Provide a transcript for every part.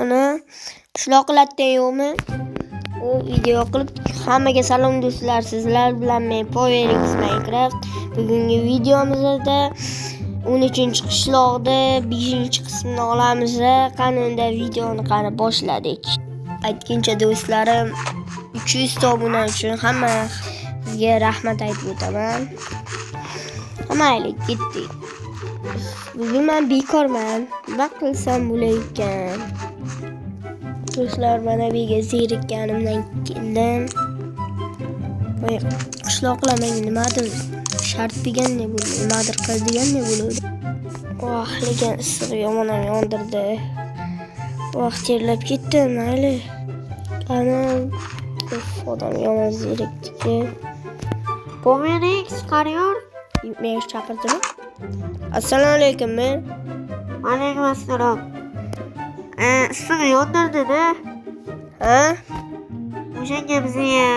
Uni qishloqlardan yo'qmi? U video qilib hammaga salom do'stlar, sizlar bilan men PowerX Minecraft. Bugungi videomizda 13-qishloqda 5-qismini olamiz. Qani unda videoni qarab boshladik. Aytgancha do'stlarim, 300 ta obuna uchun hammangizga rahmat aytib o'taman. Mayli, ketdik. Bugun men bekorman. Nima qilsam bo'layotgan? Do'stlar, mana bu yerga zerikkanimdan keldim. Voy, qishloqlar menga nimadir shart bergandek bo'ldi, nimadir qildigandek bo'ldi. Voh, lekin issiq yomon yondirdi. Vaqt terlab ketdim, mayli. Ana, odam yomon zerikdi. PowerX qariyor. Men chaqirdimi? Assalomu alaykum, men. Alaykum assalom. Issiq yondirdi-da. Ha? O'shanga bizga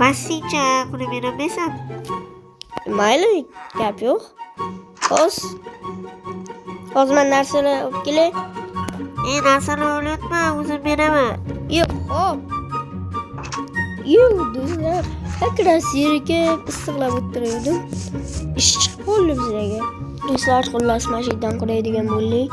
bassincha qilib beramaysan? Mayli, gap yo'q. Hozir men narsalar olib kelay. Narsalar olyapma, o'zim beraman. Yo'q, hop. Yo'q, do'stlar. Akras yerga issiqlab o'tirdim. Ish chiqib qoldi bizga. Do'stlar, xullas mashinadan quraydigan bo'ldik.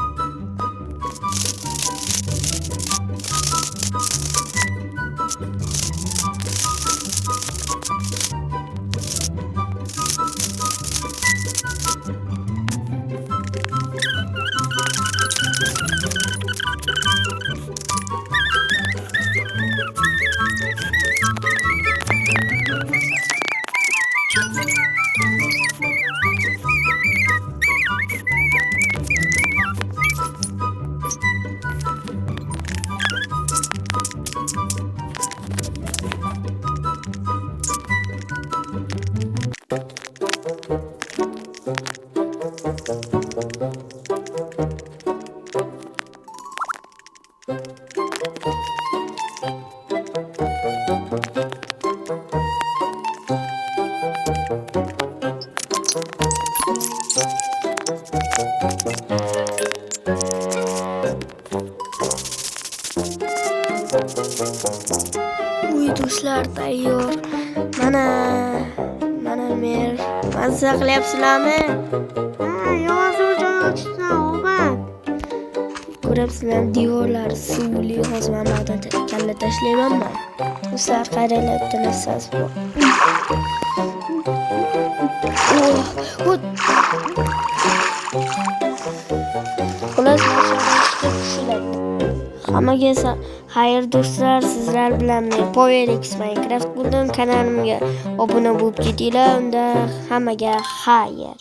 Do'stlar, tayyor. Mana men mazza qilyapsizlarmi? Yozuvchi ochsan, omad. Ko'ryapsizlar, devorlar suvli, hozir men bundan kalla tashlaymanman. Do'stlar, qaranglar, narsasi bor. Xullas, hammaga xayr do'stlar, sizlar bilan men PowerX Minecraft bo'ldim. Kanalimga obuna bo'lib ketinglar. Unda hammaga xayr.